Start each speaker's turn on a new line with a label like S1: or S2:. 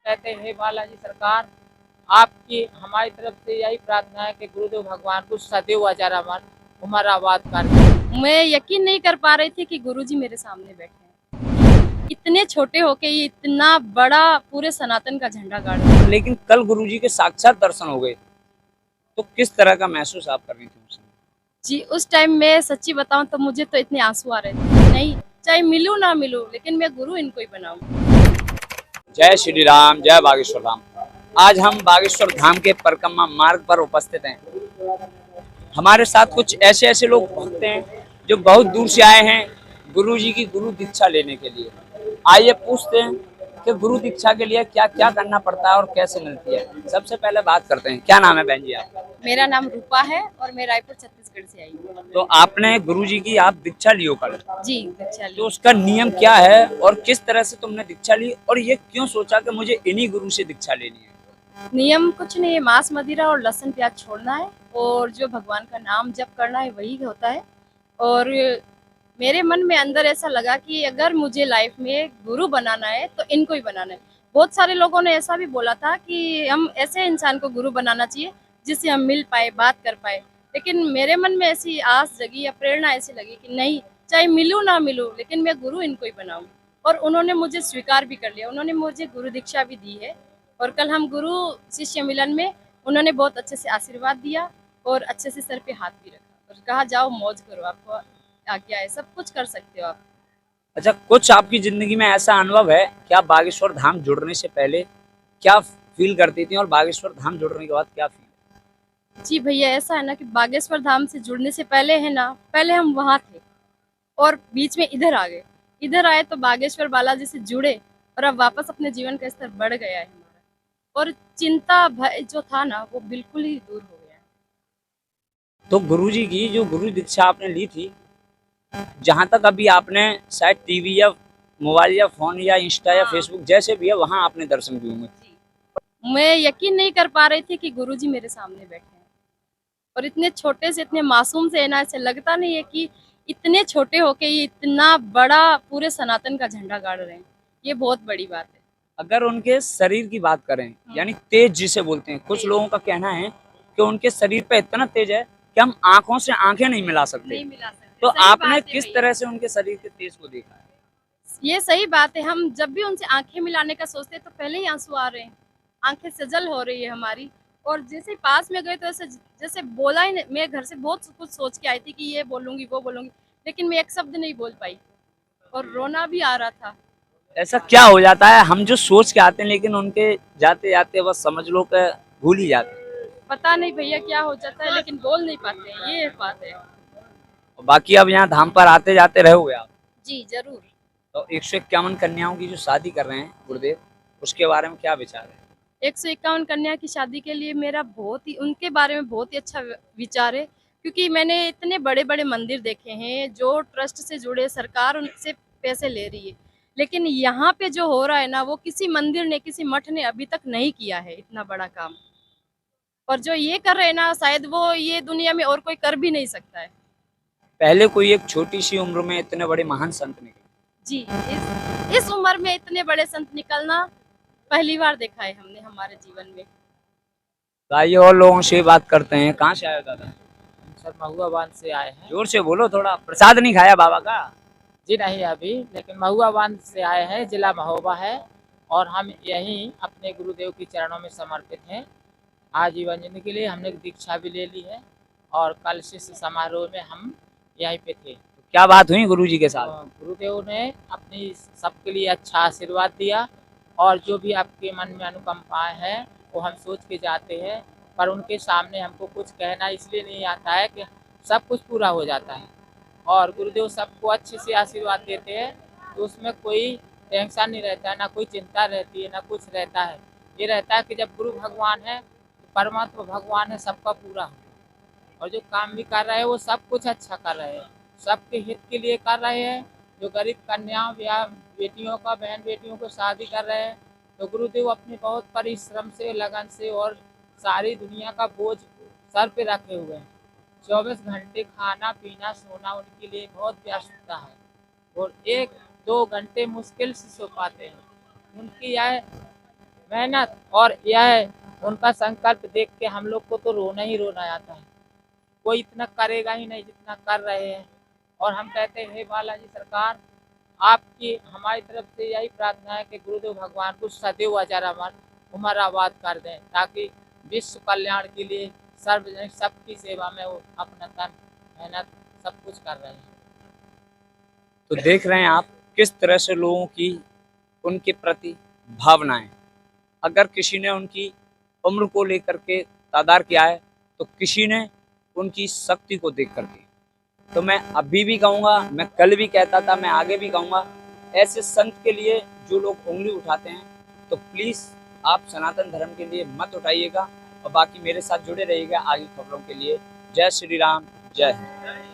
S1: कहते हैं, हे बालाजी सरकार, आपकी हमारी तरफ से यही प्रार्थना है कि गुरुदेव भगवान को सदैव अजर उमर आबाद कर।
S2: मैं यकीन नहीं कर पा रही थी कि गुरुजी मेरे सामने बैठे हैं। इतने छोटे होके ये इतना बड़ा पूरे सनातन का झंडा गाड़ रहे हैं।
S3: लेकिन कल गुरुजी के साक्षात दर्शन हो गए, तो किस तरह का महसूस आप कर रही थी उस समय?
S2: जी, उस टाइम मैं सच्ची बताऊं तो मुझे तो इतने आंसू आ रहे थे। नहीं, चाहे मिलूं ना मिलूं, लेकिन मैं गुरु इनको ही बनाऊं।
S3: जय श्री राम, जय बागेश्वर धाम। आज हम बागेश्वर धाम के परिक्रमा मार्ग पर उपस्थित हैं। हमारे साथ कुछ ऐसे ऐसे लोग भक्त हैं जो बहुत दूर से आए हैं गुरु जी की गुरु दीक्षा लेने के लिए। आइए पूछते हैं कि गुरु दीक्षा के लिए क्या क्या करना पड़ता है और कैसे मिलती है। सबसे पहले बात करते हैं, क्या नाम है बहन जी आपका?
S2: मेरा नाम रूपा है और मैं रायपुर छत्तीसगढ़ से आई हूँ।
S3: तो आपने गुरु जी की आप दीक्षा लियो कल,
S2: जी, दीक्षा ली।
S3: तो उसका नियम क्या है और किस तरह से तुमने दीक्षा ली और ये क्यों सोचा कि मुझे इन्हीं गुरु से दीक्षा लेनी है?
S2: नियम कुछ नहीं है, मांस मदिरा और लहसुन प्याज छोड़ना है और जो भगवान का नाम जप करना है वही होता है। और मेरे मन में अंदर ऐसा लगा कि अगर मुझे लाइफ में गुरु बनाना है तो इनको ही बनाना है। बहुत सारे लोगों ने ऐसा भी बोला था कि हम ऐसे इंसान को गुरु बनाना चाहिए जिससे हम मिल पाए, बात कर पाए। लेकिन मेरे मन में ऐसी आस जगी या प्रेरणा ऐसी लगी कि नहीं, चाहे मिलूं ना मिलूं, लेकिन मैं गुरु इनको ही बनाऊं। और उन्होंने मुझे स्वीकार भी कर लिया, उन्होंने मुझे गुरु दीक्षा भी दी है। और कल हम गुरु शिष्य मिलन में उन्होंने बहुत अच्छे से आशीर्वाद दिया और अच्छे से सर पे हाथ भी रखा और कहा जाओ मौज करो, आपको आज्ञा है, सब कुछ कर सकते हो आप।
S3: अच्छा, कुछ आपकी जिंदगी में ऐसा अनुभव है कि आप बागेश्वर धाम जुड़ने से पहले क्या फील करती थी और बागेश्वर धाम जुड़ने के बाद क्या फील?
S2: जी भैया, ऐसा है ना कि बागेश्वर धाम से जुड़ने से पहले है ना, पहले हम वहाँ थे और बीच में इधर आ गए। इधर आए तो बागेश्वर बालाजी से जुड़े और अब वापस अपने जीवन का स्तर बढ़ गया है हमारा। और चिंता भय जो था ना वो बिल्कुल ही दूर हो गया है।
S3: तो गुरुजी की जो गुरु दीक्षा आपने ली थी, जहां तक अभी आपने शायद टीवी या मोबाइल या फोन या इंस्टा या
S2: हाँ।
S3: फेसबुक जैसे भी है वहां आपने दर्शन किए होंगे।
S2: जी, मैं यकीन नहीं कर पा रही थी कि गुरुजी मेरे सामने बैठे हैं और इतने छोटे से, इतने मासूम से है ना, ऐसे लगता नहीं है कि इतने छोटे होके ये इतना बड़ा पूरे सनातन का झंडा गाड़ रहे हैं। ये बहुत बड़ी बात है।
S3: अगर उनके शरीर की बात करें, यानी तेज जिसे बोलते हैं, कुछ
S2: तेज।
S3: लोगों का कहना है कि उनके शरीर पे इतना तेज है कि हम आंखों से आंखें नहीं मिला सकते।
S2: नहीं मिला सकते,
S3: तो
S2: सही
S3: आपने
S2: बात है
S3: किस
S2: भैया।
S3: तरह से उनके शरीर के तेज को देखा है?
S2: ये सही बात है, हम जब भी उनसे आंखें मिलाने का सोचते हैं तो पहले ही आंसू आ रहे हैं, आंखें सजल हो रही है हमारी। और जैसे ही पास में गए तो ऐसे जैसे बोला ही नहीं। मैं घर से बहुत कुछ सोच के आई थी कि ये बोलूंगी वो बोलूंगी, लेकिन मैं एक शब्द नहीं बोल पाई और रोना भी आ रहा था।
S3: ऐसा क्या हो जाता है, हम जो सोच के आते हैं लेकिन उनके जाते जाते बस समझ लो कि भूल ही जाते हैं?
S2: पता नहीं भैया क्या हो जाता है, लेकिन बोल नहीं पाते हैं, ये बात है।
S3: और बाकी अब यहाँ धाम पर आते जाते रहोगे आप?
S2: जी जरूर।
S3: तो 151 कन्याओं की जो शादी कर रहे हैं गुरुदेव, उसके बारे में क्या विचार है?
S2: 151 कन्या की शादी के लिए मेरा बहुत ही, उनके बारे में बहुत ही अच्छा विचार है। क्योंकि मैंने इतने बड़े बड़े मंदिर देखे हैं जो ट्रस्ट से जुड़े, सरकार उनसे पैसे ले रही है, लेकिन यहाँ पे जो हो रहा है ना, वो किसी मंदिर ने, किसी मठ ने अभी तक नहीं किया है इतना बड़ा काम। और जो ये कर रहे हैं ना, शायद वो ये दुनिया में और कोई कर भी नहीं सकता है।
S3: पहले कोई एक छोटी सी उम्र में इतने बड़े महान संत निकले।
S2: जी, इस उम्र में इतने बड़े संत निकलना पहली बार देखा है हमने हमारे जीवन में।
S3: तो आइए और लोगों से बात करते हैं। कहाँ से आए हो दादा?
S1: सर महुआ बांध से आए हैं।
S3: जोर से बोलो, थोड़ा प्रसाद नहीं खाया बाबा का?
S1: जी नहीं अभी, लेकिन महुआ बांध से आए हैं, जिला महोबा है। और हम यहीं अपने गुरुदेव के चरणों में समर्पित हैं। आजीवन जिंदगी के लिए हमने दीक्षा भी ले ली है और कल शिष्य समारोह में हम यहीं पे थे।
S3: तो क्या बात हुई गुरु जी के साथ?
S1: गुरुदेव ने अपनी सबके लिए अच्छा आशीर्वाद दिया और जो भी आपके मन में अनुकंपाएं हैं वो हम सोच के जाते हैं, पर उनके सामने हमको कुछ कहना इसलिए नहीं आता है कि सब कुछ पूरा हो जाता है। और गुरुदेव सबको अच्छे से आशीर्वाद देते हैं, तो उसमें कोई टेंशन नहीं रहता है, ना कोई चिंता रहती है, ना कुछ रहता है। ये रहता है कि जब गुरु भगवान है तो परमात्मा भगवान है, सबका पूरा हो। और जो काम भी कर रहे हैं वो सब कुछ अच्छा कर रहे हैं, सबके हित के लिए कर रहे हैं। जो गरीब कन्याओं या बेटियों का, बहन बेटियों को शादी कर रहे हैं, तो गुरुदेव अपने बहुत परिश्रम से, लगन से और सारी दुनिया का बोझ सर पे रखे हुए हैं। 24 घंटे खाना पीना सोना उनके लिए बहुत व्यस्तता है और 1-2 घंटे मुश्किल से सो पाते हैं। उनकी यह मेहनत और यह उनका संकल्प देख के हम लोग को तो रोना ही रोना आता है। कोई इतना करेगा ही नहीं जितना कर रहे हैं। और हम कहते हैं हे बालाजी सरकार, आपकी हमारी तरफ से यही प्रार्थना है कि गुरुदेव भगवान को सदैव हजार उम्र आबाद कर दें, ताकि विश्व कल्याण के लिए सार्वजनिक सबकी सेवा में वो अपना तन मेहनत सब कुछ कर रहे हैं।
S3: तो देख रहे हैं आप किस तरह से लोगों की उनके प्रति भावनाएं। अगर किसी ने उनकी उम्र को लेकर के तादार किया है तो किसी ने उनकी शक्ति को देख करके। तो मैं अभी भी कहूँगा, मैं कल भी कहता था, मैं आगे भी कहूँगा, ऐसे संत के लिए जो लोग उंगली उठाते हैं तो प्लीज़ आप सनातन धर्म के लिए मत उठाइएगा। और बाकी मेरे साथ जुड़े रहिएगा आगे खबरों के लिए। जय श्री राम, जय हिंद।